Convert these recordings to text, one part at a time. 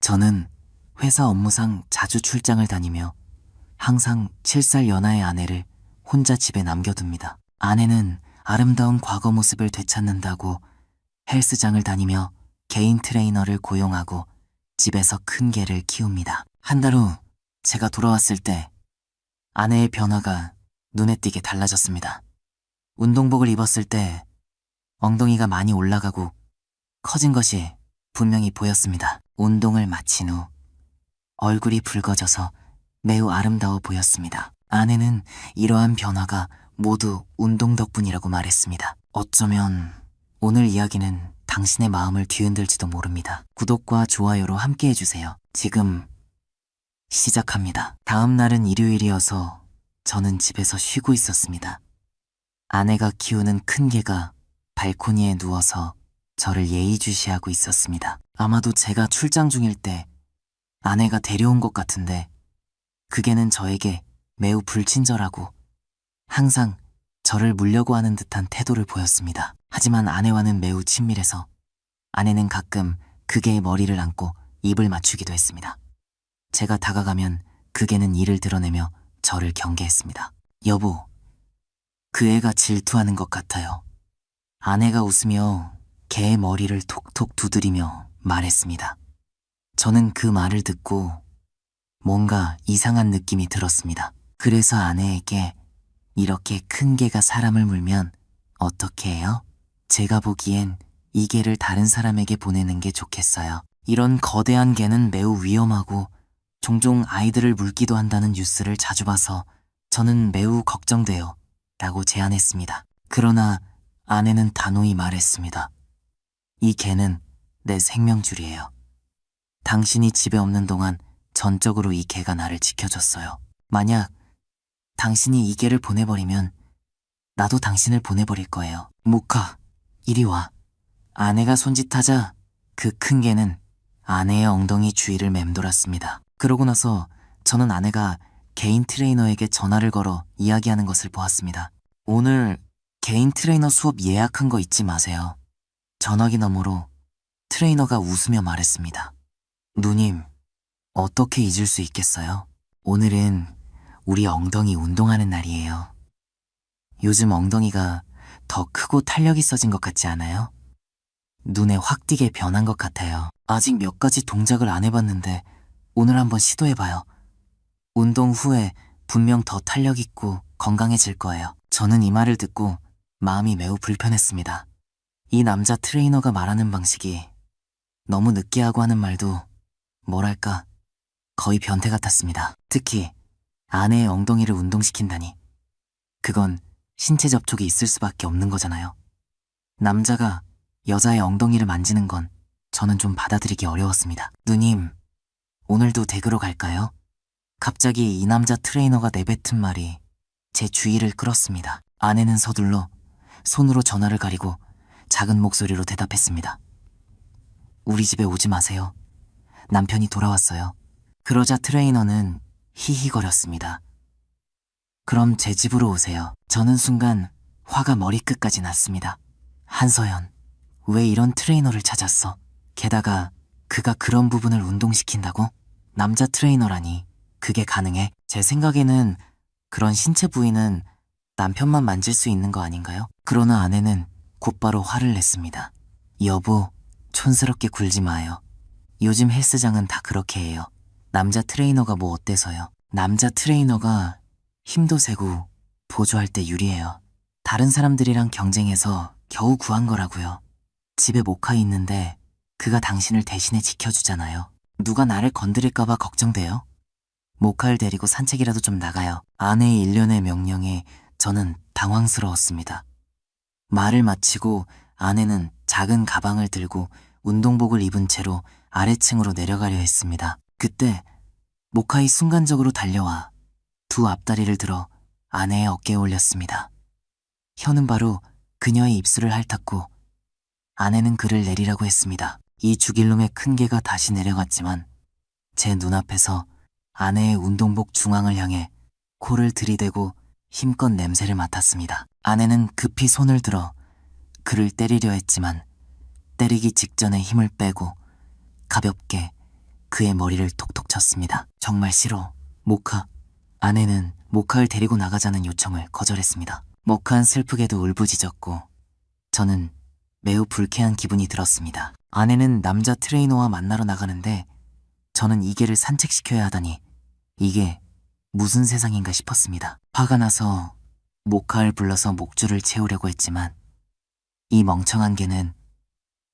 저는 회사 업무상 자주 출장을 다니며 항상 7살 연하의 아내를 혼자 집에 남겨둡니다. 아내는 아름다운 과거 모습을 되찾는다고 헬스장을 다니며 개인 트레이너를 고용하고 집에서 큰 개를 키웁니다. 한 달 후 제가 돌아왔을 때 아내의 변화가 눈에 띄게 달라졌습니다. 운동복을 입었을 때 엉덩이가 많이 올라가고 커진 것이 분명히 보였습니다. 운동을 마친 후 얼굴이 붉어져서 매우 아름다워 보였습니다. 아내는 이러한 변화가 모두 운동 덕분이라고 말했습니다. 어쩌면 오늘 이야기는 당신의 마음을 뒤흔들지도 모릅니다. 구독과 좋아요로 함께 해주세요. 지금 시작합니다. 다음 날은 일요일이어서 저는 집에서 쉬고 있었습니다. 아내가 키우는 큰 개가 발코니에 누워서 저를 예의주시하고 있었습니다. 아마도 제가 출장 중일 때 아내가 데려온 것 같은데 그 개는 저에게 매우 불친절하고 항상 저를 물려고 하는 듯한 태도를 보였습니다. 하지만 아내와는 매우 친밀해서 아내는 가끔 그 개의 머리를 안고 입을 맞추기도 했습니다. 제가 다가가면 그 개는 이를 드러내며 저를 경계했습니다. 여보, 그 애가 질투하는 것 같아요. 아내가 웃으며 개의 머리를 톡톡 두드리며 말했습니다. 저는 그 말을 듣고 뭔가 이상한 느낌이 들었습니다. 그래서 아내에게 이렇게 큰 개가 사람을 물면 어떻게 해요? 제가 보기엔 이 개를 다른 사람에게 보내는 게 좋겠어요. 이런 거대한 개는 매우 위험하고 종종 아이들을 물기도 한다는 뉴스를 자주 봐서 저는 매우 걱정돼요. 라고 제안했습니다. 그러나 아내는 단호히 말했습니다. 이 개는 내 생명줄이에요. 당신이 집에 없는 동안 전적으로 이 개가 나를 지켜줬어요. 만약 당신이 이 개를 보내버리면 나도 당신을 보내버릴 거예요. 모카, 이리 와. 아내가 손짓하자 그 큰 개는 아내의 엉덩이 주위를 맴돌았습니다. 그러고 나서 저는 아내가 개인 트레이너에게 전화를 걸어 이야기하는 것을 보았습니다. 오늘 개인 트레이너 수업 예약한 거 잊지 마세요. 전화기 너머로 트레이너가 웃으며 말했습니다. 누님, 어떻게 잊을 수 있겠어요? 오늘은 우리 엉덩이 운동하는 날이에요. 요즘 엉덩이가 더 크고 탄력 있어진 것 같지 않아요? 눈에 확 띄게 변한 것 같아요. 아직 몇 가지 동작을 안 해봤는데 오늘 한번 시도해봐요. 운동 후에 분명 더 탄력 있고 건강해질 거예요. 저는 이 말을 듣고 마음이 매우 불편했습니다. 이 남자 트레이너가 말하는 방식이 너무 느끼하고 하는 말도 뭐랄까 거의 변태 같았습니다. 특히 아내의 엉덩이를 운동시킨다니. 그건 신체 접촉이 있을 수밖에 없는 거잖아요. 남자가 여자의 엉덩이를 만지는 건 저는 좀 받아들이기 어려웠습니다. 누님, 오늘도 댁으로 갈까요? 갑자기 이 남자 트레이너가 내뱉은 말이 제 주의를 끌었습니다. 아내는 서둘러 손으로 전화를 가리고 작은 목소리로 대답했습니다. 우리 집에 오지 마세요. 남편이 돌아왔어요. 그러자 트레이너는 히히거렸습니다. 그럼 제 집으로 오세요. 저는 순간 화가 머리끝까지 났습니다. 한서연, 왜 이런 트레이너를 찾았어? 게다가 그가 그런 부분을 운동시킨다고? 남자 트레이너라니 그게 가능해? 제 생각에는 그런 신체 부위는 남편만 만질 수 있는 거 아닌가요? 그러나 아내는 곧바로 화를 냈습니다. 여보, 촌스럽게 굴지 마요. 요즘 헬스장은 다 그렇게 해요. 남자 트레이너가 뭐 어때서요? 남자 트레이너가 힘도 세고 보조할 때 유리해요. 다른 사람들이랑 경쟁해서 겨우 구한 거라고요. 집에 모카이 있는데 그가 당신을 대신에 지켜주잖아요. 누가 나를 건드릴까봐 걱정돼요? 모카를 데리고 산책이라도 좀 나가요. 아내의 일련의 명령에 저는 당황스러웠습니다. 말을 마치고 아내는 작은 가방을 들고 운동복을 입은 채로 아래층으로 내려가려 했습니다. 그때 모카이 순간적으로 달려와 두 앞다리를 들어 아내의 어깨에 올렸습니다. 혀는 바로 그녀의 입술을 핥았고 아내는 그를 내리라고 했습니다. 이 죽일놈의 큰 개가 다시 내려갔지만 제 눈앞에서 아내의 운동복 중앙을 향해 코를 들이대고 힘껏 냄새를 맡았습니다. 아내는 급히 손을 들어 그를 때리려 했지만 때리기 직전에 힘을 빼고 가볍게 그의 머리를 톡톡 쳤습니다. 정말 싫어. 모카. 아내는 모카를 데리고 나가자는 요청을 거절했습니다. 모카는 슬프게도 울부짖었고 저는 매우 불쾌한 기분이 들었습니다. 아내는 남자 트레이너와 만나러 나가는데 저는 이계를 산책시켜야 하다니 이게 무슨 세상인가 싶었습니다. 화가 나서 모카를 불러서 목줄을 채우려고 했지만 이 멍청한 개는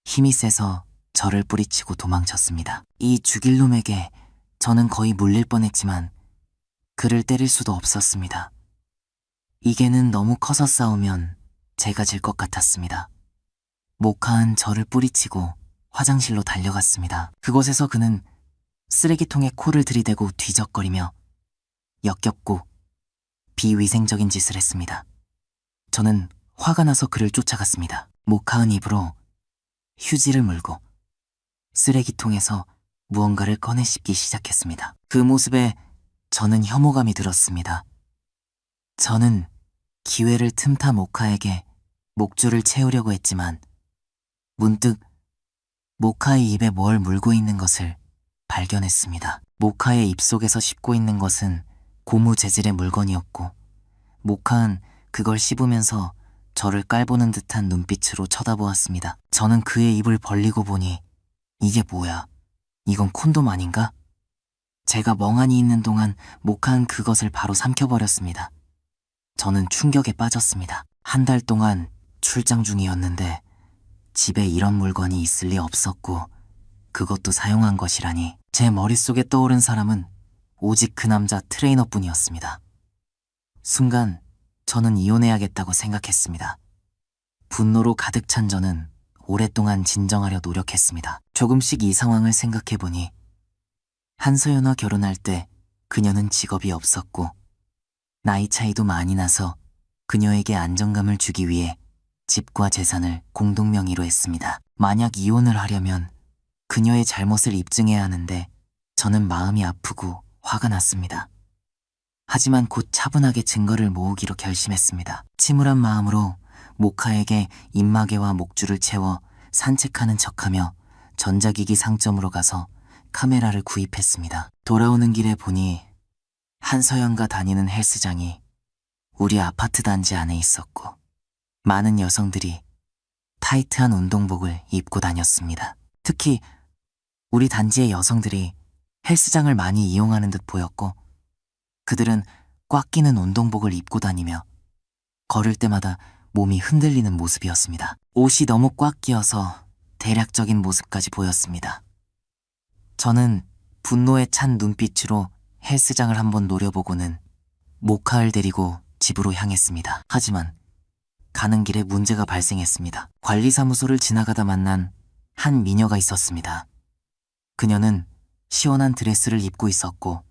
힘이 세서 저를 뿌리치고 도망쳤습니다. 이 죽일 놈에게 저는 거의 물릴 뻔했지만 그를 때릴 수도 없었습니다. 이 개는 너무 커서 싸우면 제가 질 것 같았습니다. 모카는 저를 뿌리치고 화장실로 달려갔습니다. 그곳에서 그는 쓰레기통에 코를 들이대고 뒤적거리며 역겹고 비위생적인 짓을 했습니다. 저는 화가 나서 그를 쫓아갔습니다. 모카은 입으로 휴지를 물고 쓰레기통에서 무언가를 꺼내 씹기 시작했습니다. 그 모습에 저는 혐오감이 들었습니다. 저는 기회를 틈타 모카에게 목줄을 채우려고 했지만 문득 모카의 입에 뭘 물고 있는 것을 발견했습니다. 모카의 입속에서 씹고 있는 것은 고무 재질의 물건이었고 모카는 그걸 씹으면서 저를 깔보는 듯한 눈빛으로 쳐다보았습니다. 저는 그의 입을 벌리고 보니 이게 뭐야? 이건 콘돔 아닌가? 제가 멍하니 있는 동안 모카는 그것을 바로 삼켜버렸습니다. 저는 충격에 빠졌습니다. 한 달 동안 출장 중이었는데 집에 이런 물건이 있을 리 없었고 그것도 사용한 것이라니 제 머릿속에 떠오른 사람은 오직 그 남자 트레이너뿐이었습니다. 순간 저는 이혼해야겠다고 생각했습니다. 분노로 가득 찬 저는 오랫동안 진정하려 노력했습니다. 조금씩 이 상황을 생각해보니 한서연과 결혼할 때 그녀는 직업이 없었고 나이 차이도 많이 나서 그녀에게 안정감을 주기 위해 집과 재산을 공동 명의로 했습니다. 만약 이혼을 하려면 그녀의 잘못을 입증해야 하는데 저는 마음이 아프고 화가 났습니다. 하지만 곧 차분하게 증거를 모으기로 결심했습니다. 침울한 마음으로 모카에게 입마개와 목줄을 채워 산책하는 척하며 전자기기 상점으로 가서 카메라를 구입했습니다. 돌아오는 길에 보니 한서연과 다니는 헬스장이 우리 아파트 단지 안에 있었고 많은 여성들이 타이트한 운동복을 입고 다녔습니다. 특히 우리 단지의 여성들이 헬스장을 많이 이용하는 듯 보였고 그들은 꽉 끼는 운동복을 입고 다니며 걸을 때마다 몸이 흔들리는 모습이었습니다. 옷이 너무 꽉 끼어서 대략적인 모습까지 보였습니다. 저는 분노에 찬 눈빛으로 헬스장을 한번 노려보고는 모카를 데리고 집으로 향했습니다. 하지만 가는 길에 문제가 발생했습니다. 관리사무소를 지나가다 만난 한 미녀가 있었습니다. 그녀는 시원한 드레스를 입고 있었고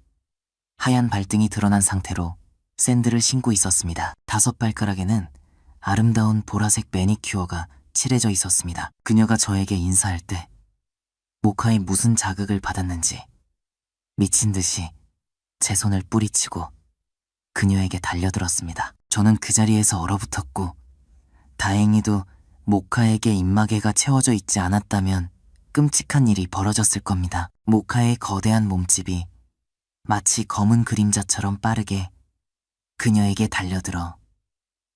하얀 발등이 드러난 상태로 샌들을 신고 있었습니다. 5발가락에는 아름다운 보라색 매니큐어가 칠해져 있었습니다. 그녀가 저에게 인사할 때 모카에 무슨 자극을 받았는지 미친 듯이 제 손을 뿌리치고 그녀에게 달려들었습니다. 저는 그 자리에서 얼어붙었고 다행히도 모카에게 입마개가 채워져 있지 않았다면 끔찍한 일이 벌어졌을 겁니다. 모카의 거대한 몸집이 마치 검은 그림자처럼 빠르게 그녀에게 달려들어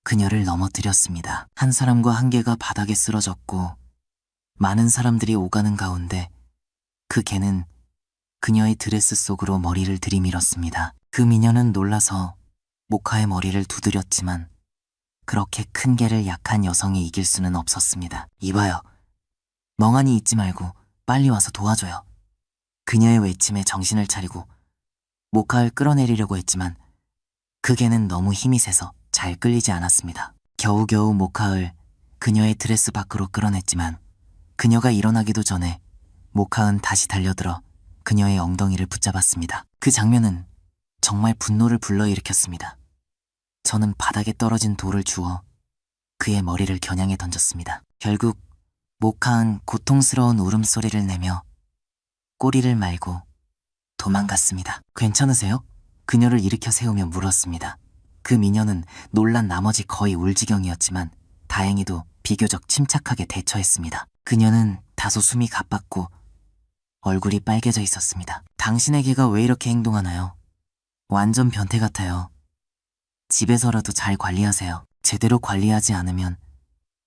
그녀를 넘어뜨렸습니다. 한 사람과 한 개가 바닥에 쓰러졌고 많은 사람들이 오가는 가운데 그 개는 그녀의 드레스 속으로 머리를 들이밀었습니다. 그 미녀는 놀라서 모카의 머리를 두드렸지만 그렇게 큰 개를 약한 여성이 이길 수는 없었습니다. 이봐요. 멍하니 있지 말고 빨리 와서 도와줘요. 그녀의 외침에 정신을 차리고 모카를 끌어내리려고 했지만 그 개는 너무 힘이 세서 잘 끌리지 않았습니다. 겨우겨우 모카을 그녀의 드레스 밖으로 끌어냈지만 그녀가 일어나기도 전에 모카은 다시 달려들어 그녀의 엉덩이를 붙잡았습니다. 그 장면은 정말 분노를 불러일으켰습니다. 저는 바닥에 떨어진 돌을 주워 그의 머리를 겨냥해 던졌습니다. 결국 모카은 고통스러운 울음소리를 내며 꼬리를 말고 도망갔습니다. 괜찮으세요? 그녀를 일으켜 세우며 물었습니다. 그 미녀는 놀란 나머지 거의 울지경이었지만 다행히도 비교적 침착하게 대처했습니다. 그녀는 다소 숨이 가빴고 얼굴이 빨개져 있었습니다. 당신의 개가 왜 이렇게 행동하나요? 완전 변태 같아요. 집에서라도 잘 관리하세요. 제대로 관리하지 않으면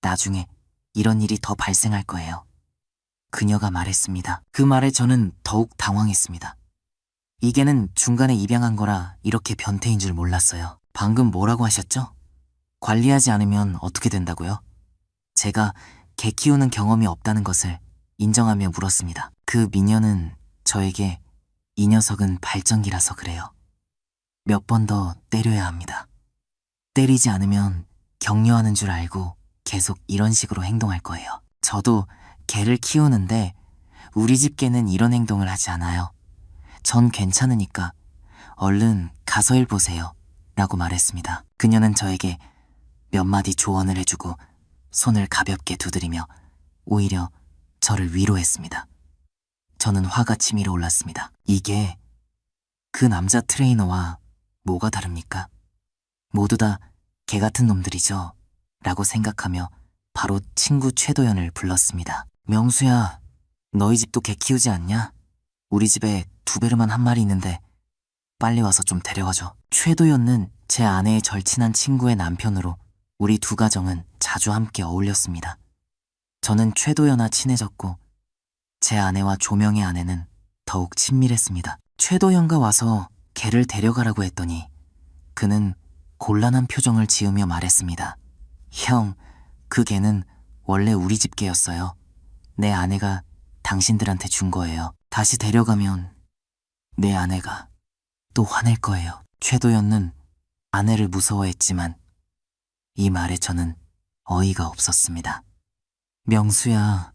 나중에 이런 일이 더 발생할 거예요. 그녀가 말했습니다. 그 말에 저는 더욱 당황했습니다. 이 개는 중간에 입양한 거라 이렇게 변태인 줄 몰랐어요. 방금 뭐라고 하셨죠? 관리하지 않으면 어떻게 된다고요? 제가 개 키우는 경험이 없다는 것을 인정하며 물었습니다. 그 미녀는 저에게 이 녀석은 발전기라서 그래요. 몇 번 더 때려야 합니다. 때리지 않으면 격려하는 줄 알고 계속 이런 식으로 행동할 거예요. 저도 개를 키우는데 우리 집 개는 이런 행동을 하지 않아요. 전 괜찮으니까 얼른 가서 일 보세요. 라고 말했습니다. 그녀는 저에게 몇 마디 조언을 해주고 손을 가볍게 두드리며 오히려 저를 위로했습니다. 저는 화가 치밀어 올랐습니다. 이게 그 남자 트레이너와 뭐가 다릅니까? 모두 다 개 같은 놈들이죠. 라고 생각하며 바로 친구 최도연을 불렀습니다. 명수야, 너희 집도 개 키우지 않냐? 우리 집에 두베르만 한 마리 있는데 빨리 와서 좀 데려가줘. 최도연은 제 아내의 절친한 친구의 남편으로 우리 두 가정은 자주 함께 어울렸습니다. 저는 최도연과 친해졌고 제 아내와 조명의 아내는 더욱 친밀했습니다. 최도연과 와서 개를 데려가라고 했더니 그는 곤란한 표정을 지으며 말했습니다. 형, 그 개는 원래 우리 집 개였어요. 내 아내가 당신들한테 준 거예요. 다시 데려가면 내 아내가 또 화낼 거예요. 최도연은 아내를 무서워했지만 이 말에 저는 어이가 없었습니다. 명수야,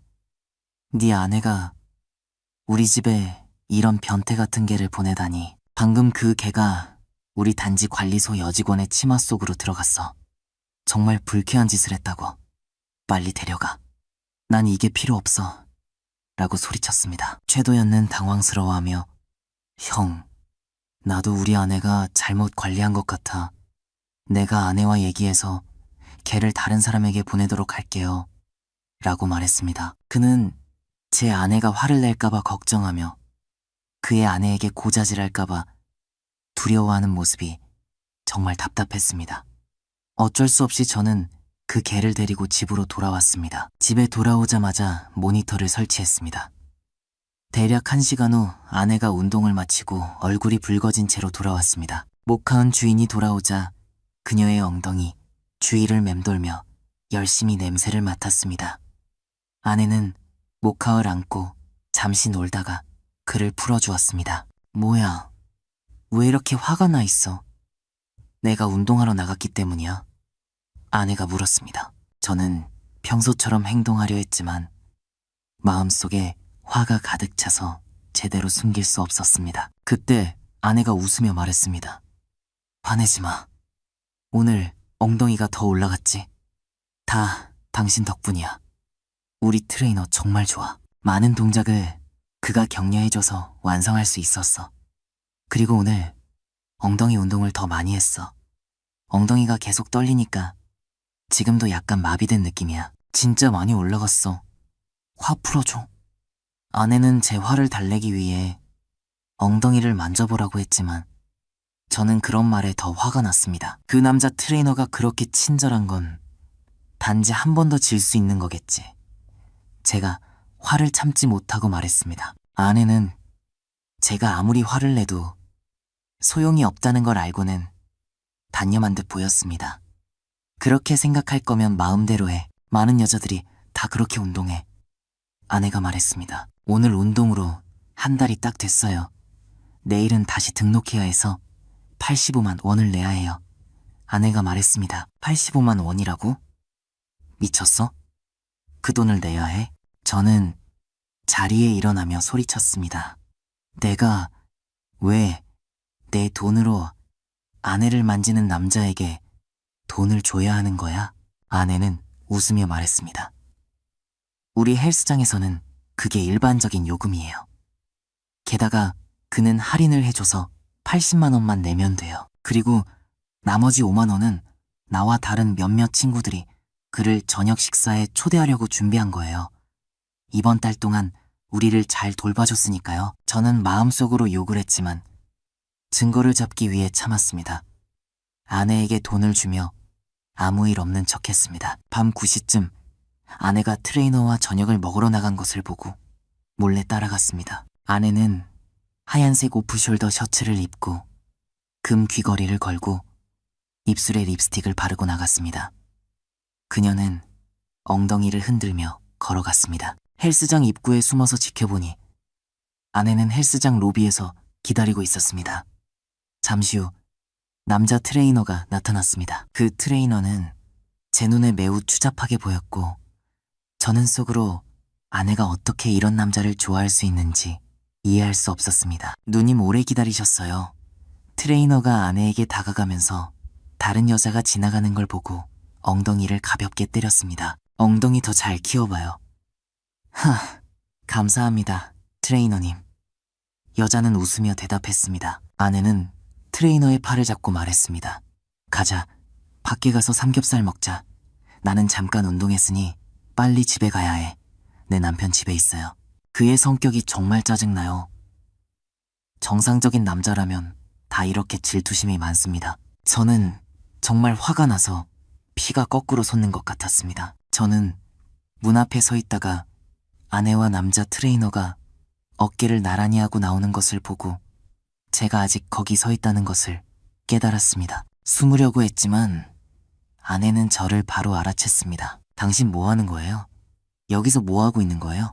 네 아내가 우리 집에 이런 변태 같은 개를 보내다니. 방금 그 개가 우리 단지 관리소 여직원의 치마 속으로 들어갔어. 정말 불쾌한 짓을 했다고. 빨리 데려가. 난 이게 필요 없어. 라고 소리쳤습니다. 최도연은 당황스러워하며 형, 나도 우리 아내가 잘못 관리한 것 같아. 내가 아내와 얘기해서 개를 다른 사람에게 보내도록 할게요. 라고 말했습니다. 그는 제 아내가 화를 낼까봐 걱정하며 그의 아내에게 고자질할까봐 두려워하는 모습이 정말 답답했습니다. 어쩔 수 없이 저는 그 개를 데리고 집으로 돌아왔습니다. 집에 돌아오자마자 모니터를 설치했습니다. 대략 1시간 후 아내가 운동을 마치고 얼굴이 붉어진 채로 돌아왔습니다. 모카은 주인이 돌아오자 그녀의 엉덩이 주위를 맴돌며 열심히 냄새를 맡았습니다. 아내는 모카을 안고 잠시 놀다가 그를 풀어주었습니다. 뭐야, 왜 이렇게 화가 나 있어? 내가 운동하러 나갔기 때문이야? 아내가 물었습니다. 저는 평소처럼 행동하려 했지만 마음속에 화가 가득 차서 제대로 숨길 수 없었습니다. 그때 아내가 웃으며 말했습니다. 화내지 마. 오늘 엉덩이가 더 올라갔지? 다 당신 덕분이야. 우리 트레이너 정말 좋아. 많은 동작을 그가 격려해줘서 완성할 수 있었어. 그리고 오늘 엉덩이 운동을 더 많이 했어. 엉덩이가 계속 떨리니까 지금도 약간 마비된 느낌이야. 진짜 많이 올라갔어. 화 풀어줘. 아내는 제 화를 달래기 위해 엉덩이를 만져보라고 했지만 저는 그런 말에 더 화가 났습니다. 그 남자 트레이너가 그렇게 친절한 건 단지 한 번 더 질 수 있는 거겠지. 제가 화를 참지 못하고 말했습니다. 아내는 제가 아무리 화를 내도 소용이 없다는 걸 알고는 단념한 듯 보였습니다. 그렇게 생각할 거면 마음대로 해. 많은 여자들이 다 그렇게 운동해. 아내가 말했습니다. 오늘 운동으로 한 달이 딱 됐어요. 내일은 다시 등록해야 해서 85만 원을 내야 해요. 아내가 말했습니다. 85만 원이라고? 미쳤어? 그 돈을 내야 해? 저는 자리에 일어나며 소리쳤습니다. 내가 왜 내 돈으로 아내를 만지는 남자에게 돈을 줘야 하는 거야? 아내는 웃으며 말했습니다. 우리 헬스장에서는 그게 일반적인 요금이에요. 게다가 그는 할인을 해줘서 80만 원만 내면 돼요. 그리고 나머지 5만 원은 나와 다른 몇몇 친구들이 그를 저녁 식사에 초대하려고 준비한 거예요. 이번 달 동안 우리를 잘 돌봐줬으니까요. 저는 마음속으로 욕을 했지만 증거를 잡기 위해 참았습니다. 아내에게 돈을 주며 아무 일 없는 척 했습니다. 밤 9시쯤 아내가 트레이너와 저녁을 먹으러 나간 것을 보고 몰래 따라갔습니다. 아내는 하얀색 오프숄더 셔츠를 입고 금 귀걸이를 걸고 입술에 립스틱을 바르고 나갔습니다. 그녀는 엉덩이를 흔들며 걸어갔습니다. 헬스장 입구에 숨어서 지켜보니 아내는 헬스장 로비에서 기다리고 있었습니다. 잠시 후 남자 트레이너가 나타났습니다. 그 트레이너는 제 눈에 매우 추잡하게 보였고 저는 속으로 아내가 어떻게 이런 남자를 좋아할 수 있는지 이해할 수 없었습니다. 누님 오래 기다리셨어요. 트레이너가 아내에게 다가가면서 다른 여자가 지나가는 걸 보고 엉덩이를 가볍게 때렸습니다. 엉덩이 더 잘 키워봐요. 감사합니다, 트레이너님. 여자는 웃으며 대답했습니다. 아내는 트레이너의 팔을 잡고 말했습니다. 가자, 밖에 가서 삼겹살 먹자. 나는 잠깐 운동했으니 빨리 집에 가야 해. 내 남편 집에 있어요. 그의 성격이 정말 짜증나요. 정상적인 남자라면 다 이렇게 질투심이 많습니다. 저는 정말 화가 나서 피가 거꾸로 솟는 것 같았습니다. 저는 문 앞에 서 있다가 아내와 남자 트레이너가 어깨를 나란히 하고 나오는 것을 보고 제가 아직 거기 서 있다는 것을 깨달았습니다. 숨으려고 했지만 아내는 저를 바로 알아챘습니다. 당신 뭐 하는 거예요? 여기서 뭐 하고 있는 거예요?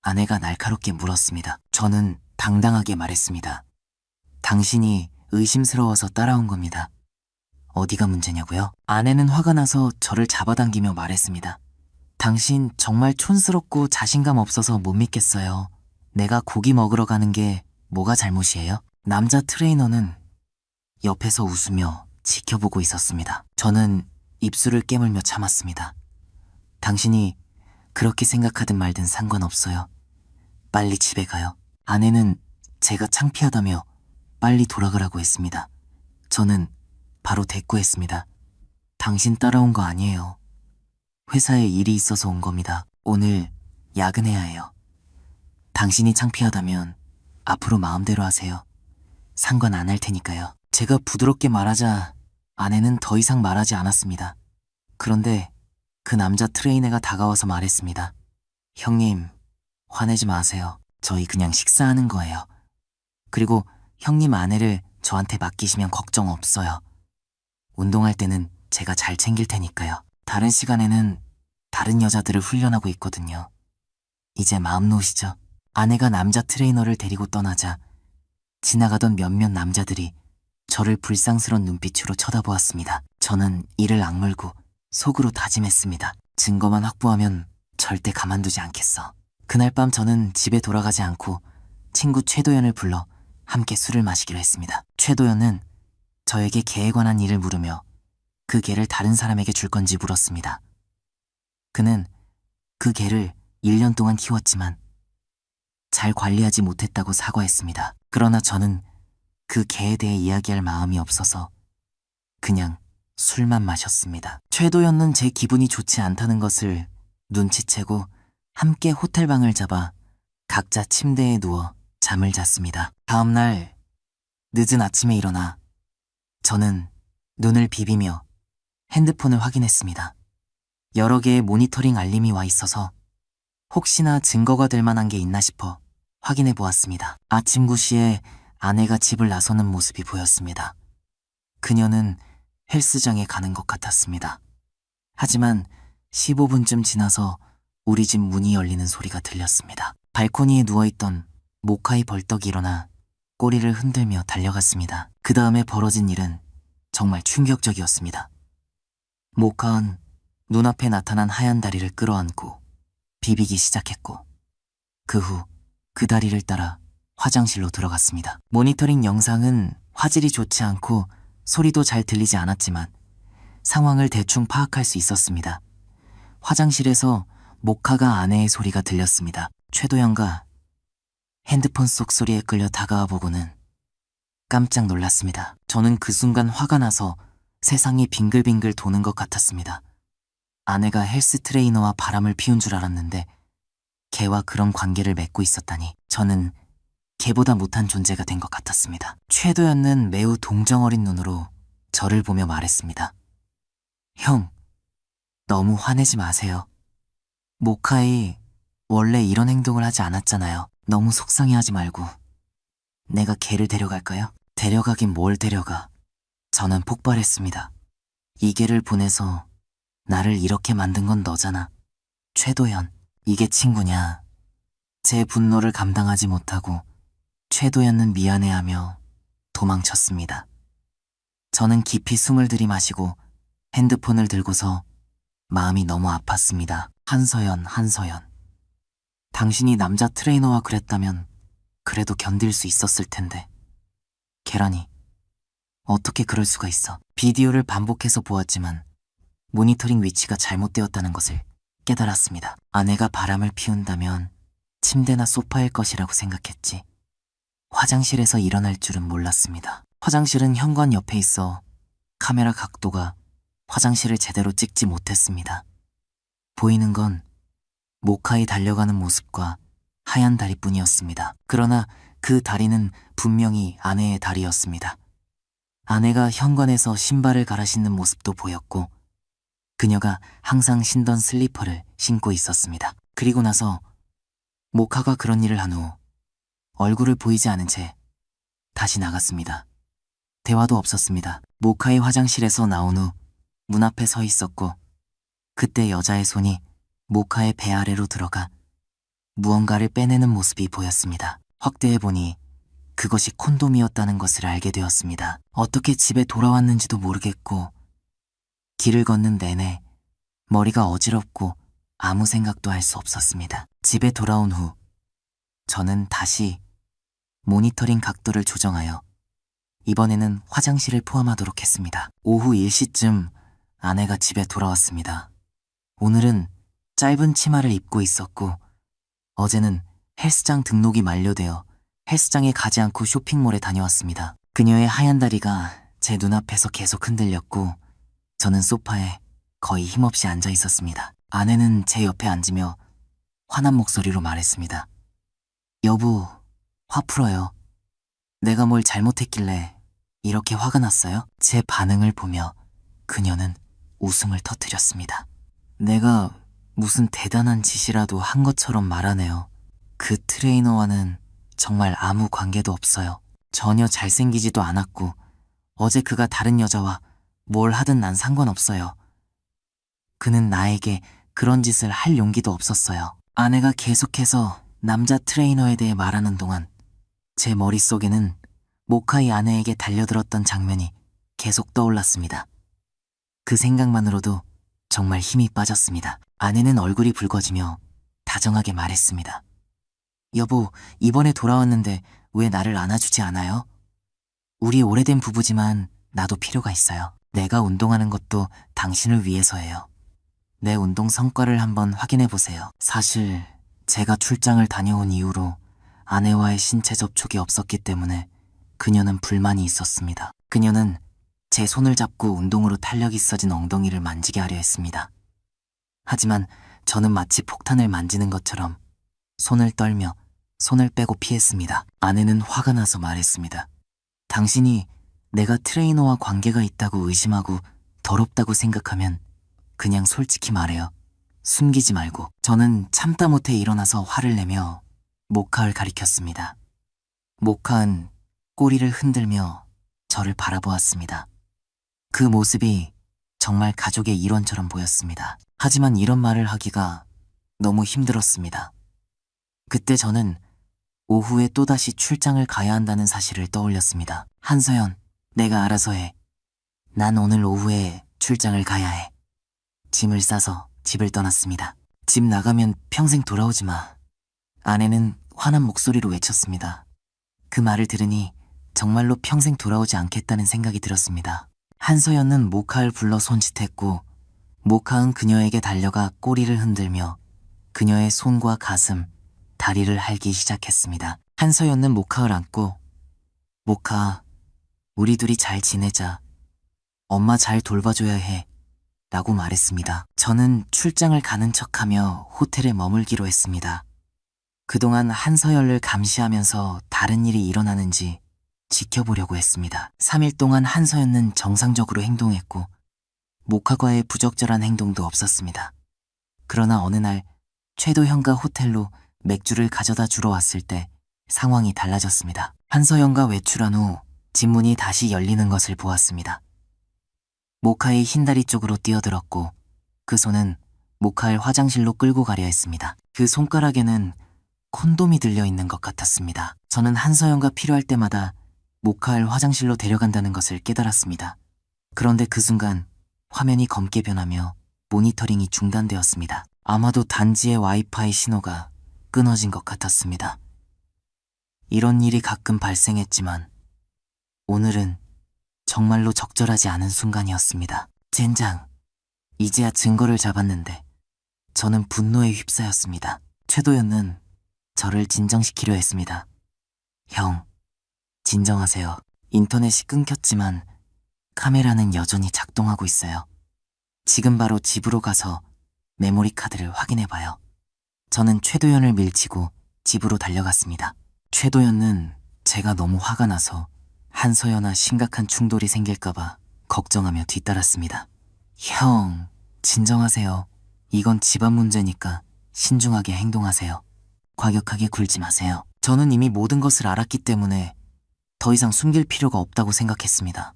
아내가 날카롭게 물었습니다. 저는 당당하게 말했습니다. 당신이 의심스러워서 따라온 겁니다. 어디가 문제냐고요? 아내는 화가 나서 저를 잡아당기며 말했습니다. 당신 정말 촌스럽고 자신감 없어서 못 믿겠어요. 내가 고기 먹으러 가는 게 뭐가 잘못이에요? 남자 트레이너는 옆에서 웃으며 지켜보고 있었습니다. 저는 입술을 깨물며 참았습니다. 당신이 그렇게 생각하든 말든 상관없어요. 빨리 집에 가요. 아내는 제가 창피하다며 빨리 돌아가라고 했습니다. 저는 바로 대꾸했습니다. 당신 따라온 거 아니에요. 회사에 일이 있어서 온 겁니다. 오늘 야근해야 해요. 당신이 창피하다면 앞으로 마음대로 하세요. 상관 안 할 테니까요. 제가 부드럽게 말하자 아내는 더 이상 말하지 않았습니다. 그런데 그 남자 트레이너가 다가와서 말했습니다. 형님, 화내지 마세요. 저희 그냥 식사하는 거예요. 그리고 형님 아내를 저한테 맡기시면 걱정 없어요. 운동할 때는 제가 잘 챙길 테니까요. 다른 시간에는 다른 여자들을 훈련하고 있거든요. 이제 마음 놓으시죠. 아내가 남자 트레이너를 데리고 떠나자 지나가던 몇몇 남자들이 저를 불쌍스런 눈빛으로 쳐다보았습니다. 저는 이를 악물고 속으로 다짐했습니다. 증거만 확보하면 절대 가만두지 않겠어. 그날 밤 저는 집에 돌아가지 않고 친구 최도연을 불러 함께 술을 마시기로 했습니다. 최도연은 저에게 개에 관한 일을 물으며 그 개를 다른 사람에게 줄 건지 물었습니다. 그는 그 개를 1년 동안 키웠지만 잘 관리하지 못했다고 사과했습니다. 그러나 저는 그 개에 대해 이야기할 마음이 없어서 그냥 술만 마셨습니다. 최도연은 제 기분이 좋지 않다는 것을 눈치채고 함께 호텔방을 잡아 각자 침대에 누워 잠을 잤습니다. 다음날 늦은 아침에 일어나 저는 눈을 비비며 핸드폰을 확인했습니다. 여러 개의 모니터링 알림이 와 있어서 혹시나 증거가 될 만한 게 있나 싶어 확인해 보았습니다. 아침 9시에 아내가 집을 나서는 모습이 보였습니다. 그녀는 헬스장에 가는 것 같았습니다. 하지만 15분쯤 지나서 우리 집 문이 열리는 소리가 들렸습니다. 발코니에 누워있던 모카이 벌떡 일어나 꼬리를 흔들며 달려갔습니다. 그 다음에 벌어진 일은 정말 충격적이었습니다. 모카는 눈앞에 나타난 하얀 다리를 끌어안고 비비기 시작했고 그 후 그 다리를 따라 화장실로 들어갔습니다. 모니터링 영상은 화질이 좋지 않고 소리도 잘 들리지 않았지만 상황을 대충 파악할 수 있었습니다. 화장실에서 모카가 아내의 소리가 들렸습니다. 최도연과 핸드폰 속 소리에 끌려 다가와 보고는 깜짝 놀랐습니다. 저는 그 순간 화가 나서 세상이 빙글빙글 도는 것 같았습니다. 아내가 헬스 트레이너와 바람을 피운 줄 알았는데 걔와 그런 관계를 맺고 있었다니 저는 걔보다 못한 존재가 된 것 같았습니다. 최도연은 매우 동정어린 눈으로 저를 보며 말했습니다. 형, 너무 화내지 마세요. 모카이 원래 이런 행동을 하지 않았잖아요. 너무 속상해하지 말고 내가 걔를 데려갈까요? 데려가긴 뭘 데려가. 저는 폭발했습니다. 이 걔를 보내서 나를 이렇게 만든 건 너잖아. 최도연, 이게 친구냐. 제 분노를 감당하지 못하고 최도연은 미안해하며 도망쳤습니다. 저는 깊이 숨을 들이마시고 핸드폰을 들고서 마음이 너무 아팠습니다. 한서연. 당신이 남자 트레이너와 그랬다면 그래도 견딜 수 있었을 텐데. 계란이 어떻게 그럴 수가 있어. 비디오를 반복해서 보았지만 모니터링 위치가 잘못되었다는 것을 깨달았습니다. 아내가 바람을 피운다면 침대나 소파일 것이라고 생각했지. 화장실에서 일어날 줄은 몰랐습니다. 화장실은 현관 옆에 있어 카메라 각도가 화장실을 제대로 찍지 못했습니다. 보이는 건 모카이 달려가는 모습과 하얀 다리뿐이었습니다. 그러나 그 다리는 분명히 아내의 다리였습니다. 아내가 현관에서 신발을 갈아 신는 모습도 보였고 그녀가 항상 신던 슬리퍼를 신고 있었습니다. 그리고 나서 모카가 그런 일을 한 후 얼굴을 보이지 않은 채 다시 나갔습니다. 대화도 없었습니다. 모카의 화장실에서 나온 후 문 앞에 서 있었고 그때 여자의 손이 모카의 배 아래로 들어가 무언가를 빼내는 모습이 보였습니다. 확대해보니 그것이 콘돔이었다는 것을 알게 되었습니다. 어떻게 집에 돌아왔는지도 모르겠고 길을 걷는 내내 머리가 어지럽고 아무 생각도 할 수 없었습니다. 집에 돌아온 후 저는 다시 모니터링 각도를 조정하여 이번에는 화장실을 포함하도록 했습니다. 오후 1시쯤 아내가 집에 돌아왔습니다. 오늘은 짧은 치마를 입고 있었고 어제는 헬스장 등록이 만료되어 헬스장에 가지 않고 쇼핑몰에 다녀왔습니다. 그녀의 하얀 다리가 제 눈앞에서 계속 흔들렸고 저는 소파에 거의 힘없이 앉아 있었습니다. 아내는 제 옆에 앉으며 화난 목소리로 말했습니다. 여보, 화 풀어요. 내가 뭘 잘못했길래 이렇게 화가 났어요? 제 반응을 보며 그녀는 웃음을 터뜨렸습니다. 내가 무슨 대단한 짓이라도 한 것처럼 말하네요. 그 트레이너와는 정말 아무 관계도 없어요. 전혀 잘생기지도 않았고 어제 그가 다른 여자와 뭘 하든 난 상관없어요. 그는 나에게 그런 짓을 할 용기도 없었어요. 아내가 계속해서 남자 트레이너에 대해 말하는 동안 제 머릿속에는 모카이 아내에게 달려들었던 장면이 계속 떠올랐습니다. 그 생각만으로도 정말 힘이 빠졌습니다. 아내는 얼굴이 붉어지며 다정하게 말했습니다. 여보, 이번에 돌아왔는데 왜 나를 안아주지 않아요? 우리 오래된 부부지만 나도 필요가 있어요. 내가 운동하는 것도 당신을 위해서예요. 내 운동 성과를 한번 확인해 보세요. 사실 제가 출장을 다녀온 이후로 아내와의 신체 접촉이 없었기 때문에 그녀는 불만이 있었습니다. 그녀는 제 손을 잡고 운동으로 탄력이 있어진 엉덩이를 만지게 하려 했습니다. 하지만 저는 마치 폭탄을 만지는 것처럼 손을 떨며 손을 빼고 피했습니다. 아내는 화가 나서 말했습니다. 당신이 내가 트레이너와 관계가 있다고 의심하고 더럽다고 생각하면 그냥 솔직히 말해요. 숨기지 말고. 저는 참다 못해 일어나서 화를 내며 모카를 가리켰습니다. 모카는 꼬리를 흔들며 저를 바라보았습니다. 그 모습이 정말 가족의 일원처럼 보였습니다. 하지만 이런 말을 하기가 너무 힘들었습니다. 그때 저는 오후에 또다시 출장을 가야 한다는 사실을 떠올렸습니다. 한서연, 내가 알아서 해. 난 오늘 오후에 출장을 가야 해. 짐을 싸서 집을 떠났습니다. 집 나가면 평생 돌아오지 마. 아내는 화난 목소리로 외쳤습니다. 그 말을 들으니 정말로 평생 돌아오지 않겠다는 생각이 들었습니다. 한서연은 모카를 불러 손짓했고 모카는 그녀에게 달려가 꼬리를 흔들며 그녀의 손과 가슴, 다리를 핥기 시작했습니다. 한서연은 모카를 안고 모카, 우리 둘이 잘 지내자. 엄마 잘 돌봐줘야 해. 라고 말했습니다. 저는 출장을 가는 척하며 호텔에 머물기로 했습니다. 그동안 한서연을 감시하면서 다른 일이 일어나는지 지켜보려고 했습니다. 3일 동안 한서연은 정상적으로 행동했고 목화과의 부적절한 행동도 없었습니다. 그러나 어느 날 최도현과 호텔로 맥주를 가져다 주러 왔을 때 상황이 달라졌습니다. 한서연과 외출한 후 집 문이 다시 열리는 것을 보았습니다. 모카의 흰다리 쪽으로 뛰어들었고 그 손은 모카를 화장실로 끌고 가려 했습니다. 그 손가락에는 콘돔이 들려있는 것 같았습니다. 저는 한서연과 필요할 때마다 모카를 화장실로 데려간다는 것을 깨달았습니다. 그런데 그 순간 화면이 검게 변하며 모니터링이 중단되었습니다. 아마도 단지의 와이파이 신호가 끊어진 것 같았습니다. 이런 일이 가끔 발생했지만 오늘은 정말로 적절하지 않은 순간이었습니다. 젠장, 이제야 증거를 잡았는데 저는 분노에 휩싸였습니다. 최도연은 저를 진정시키려 했습니다. 형, 진정하세요. 인터넷이 끊겼지만 카메라는 여전히 작동하고 있어요. 지금 바로 집으로 가서 메모리 카드를 확인해봐요. 저는 최도연을 밀치고 집으로 달려갔습니다. 최도연은 제가 너무 화가 나서 한서연과 심각한 충돌이 생길까봐 걱정하며 뒤따랐습니다. 형, 진정하세요. 이건 집안 문제니까 신중하게 행동하세요. 과격하게 굴지 마세요. 저는 이미 모든 것을 알았기 때문에 더 이상 숨길 필요가 없다고 생각했습니다.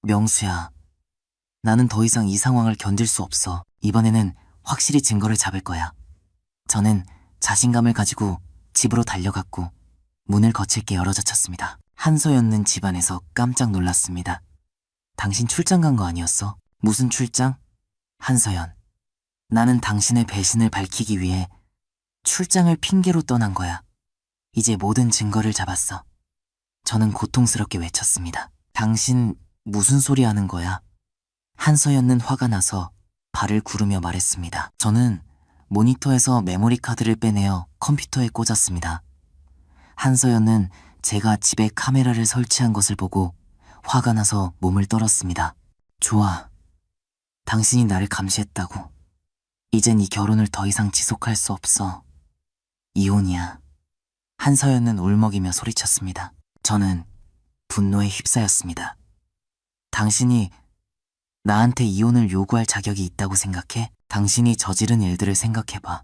명수야, 나는 더 이상 이 상황을 견딜 수 없어. 이번에는 확실히 증거를 잡을 거야. 저는 자신감을 가지고 집으로 달려갔고 문을 거칠게 열어젖혔습니다. 한서연은 집안에서 깜짝 놀랐습니다. 당신 출장 간 거 아니었어? 무슨 출장? 한서연, 나는 당신의 배신을 밝히기 위해 출장을 핑계로 떠난 거야. 이제 모든 증거를 잡았어. 저는 고통스럽게 외쳤습니다. 당신 무슨 소리 하는 거야? 한서연은 화가 나서 발을 구르며 말했습니다. 저는 모니터에서 메모리 카드를 빼내어 컴퓨터에 꽂았습니다. 한서연은 제가 집에 카메라를 설치한 것을 보고 화가 나서 몸을 떨었습니다. 좋아. 당신이 나를 감시했다고. 이젠 이 결혼을 더 이상 지속할 수 없어. 이혼이야. 한서연은 울먹이며 소리쳤습니다. 저는 분노에 휩싸였습니다. 당신이 나한테 이혼을 요구할 자격이 있다고 생각해? 당신이 저지른 일들을 생각해봐.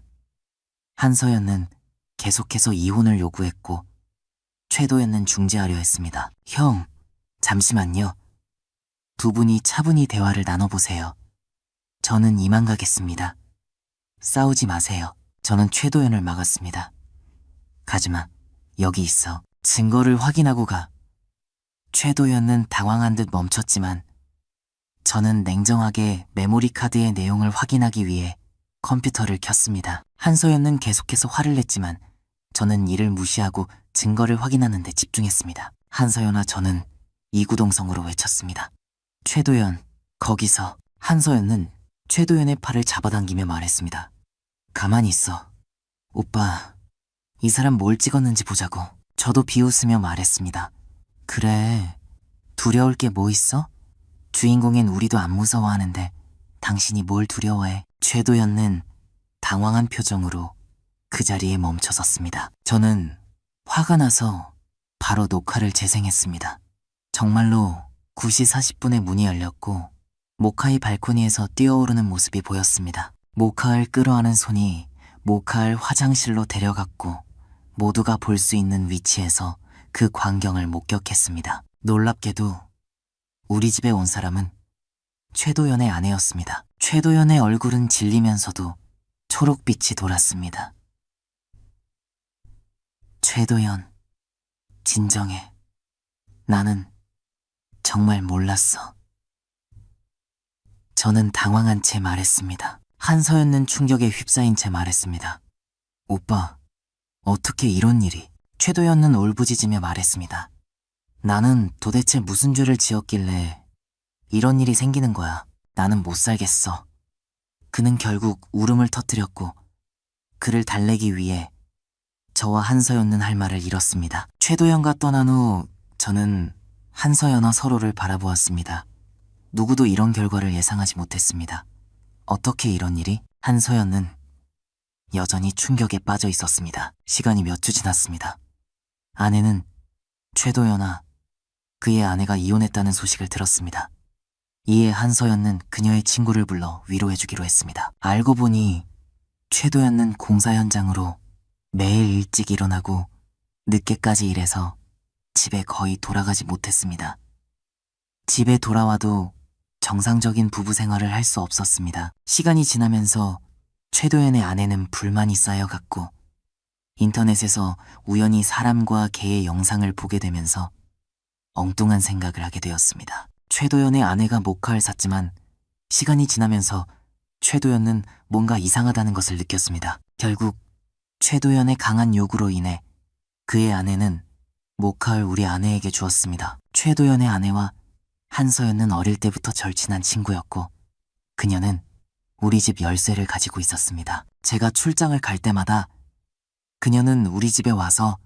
한서연은 계속해서 이혼을 요구했고 최도연은 중재하려 했습니다. 형, 잠시만요. 두 분이 차분히 대화를 나눠보세요. 저는 이만 가겠습니다. 싸우지 마세요. 저는 최도연을 막았습니다. 가지마. 여기 있어. 증거를 확인하고 가. 최도연은 당황한 듯 멈췄지만 저는 냉정하게 메모리 카드의 내용을 확인하기 위해 컴퓨터를 켰습니다. 한서연은 계속해서 화를 냈지만 저는 이를 무시하고 증거를 확인하는 데 집중했습니다. 한서연아, 저는 이구동성으로 외쳤습니다. 최도연, 거기서. 한서연은 최도연의 팔을 잡아당기며 말했습니다. 가만히 있어. 오빠, 이 사람 뭘 찍었는지 보자고. 저도 비웃으며 말했습니다. 그래, 두려울 게 뭐 있어? 주인공인 우리도 안 무서워하는데 당신이 뭘 두려워해? 최도연은 당황한 표정으로 그 자리에 멈춰섰습니다. 저는 화가 나서 바로 녹화를 재생했습니다. 정말로 9시 40분에 문이 열렸고 모카의 발코니에서 뛰어오르는 모습이 보였습니다. 모카를 끌어안은 손이 모카를 화장실로 데려갔고 모두가 볼 수 있는 위치에서 그 광경을 목격했습니다. 놀랍게도 우리 집에 온 사람은 최도연의 아내였습니다. 최도연의 얼굴은 질리면서도 초록빛이 돌았습니다. 최도연, 진정해. 나는 정말 몰랐어. 저는 당황한 채 말했습니다. 한서연은 충격에 휩싸인 채 말했습니다. 오빠, 어떻게 이런 일이? 최도연은 울부짖으며 말했습니다. 나는 도대체 무슨 죄를 지었길래 이런 일이 생기는 거야. 나는 못 살겠어. 그는 결국 울음을 터뜨렸고 그를 달래기 위해 저와 한서연은 할 말을 잃었습니다. 최도연과 떠난 후 저는 한서연과 서로를 바라보았습니다. 누구도 이런 결과를 예상하지 못했습니다. 어떻게 이런 일이? 한서연은 여전히 충격에 빠져 있었습니다. 시간이 몇 주 지났습니다. 아내는 최도연아, 그의 아내가 이혼했다는 소식을 들었습니다. 이에 한서연은 그녀의 친구를 불러 위로해주기로 했습니다. 알고 보니 최도연은 공사 현장으로 매일 일찍 일어나고 늦게까지 일해서 집에 거의 돌아가지 못했습니다. 집에 돌아와도 정상적인 부부 생활을 할 수 없었습니다. 시간이 지나면서 최도연의 아내는 불만이 쌓여갔고 인터넷에서 우연히 사람과 개의 영상을 보게 되면서 엉뚱한 생각을 하게 되었습니다. 최도연의 아내가 모카를 샀지만 시간이 지나면서 최도연은 뭔가 이상하다는 것을 느꼈습니다. 결국 최도연의 강한 요구로 인해 그의 아내는 모카를 우리 아내에게 주었습니다. 최도연의 아내와 한서연은 어릴 때부터 절친한 친구였고 그녀는 우리 집 열쇠를 가지고 있었습니다. 제가 출장을 갈 때마다 그녀는 우리 집에 와서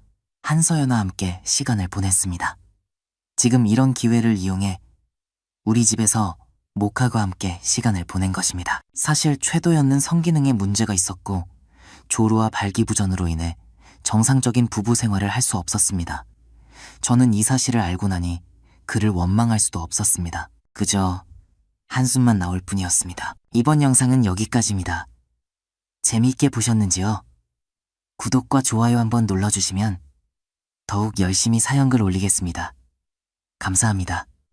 한서연과 함께 시간을 보냈습니다. 지금 이런 기회를 이용해 우리 집에서 모카와 함께 시간을 보낸 것입니다. 사실 최도연은 성기능에 문제가 있었고 조루와 발기부전으로 인해 정상적인 부부 생활을 할 수 없었습니다. 저는 이 사실을 알고 나니 그를 원망할 수도 없었습니다. 그저 한숨만 나올 뿐이었습니다. 이번 영상은 여기까지입니다. 재미있게 보셨는지요? 구독과 좋아요 한번 눌러주시면 더욱 열심히 사연글 올리겠습니다. 감사합니다.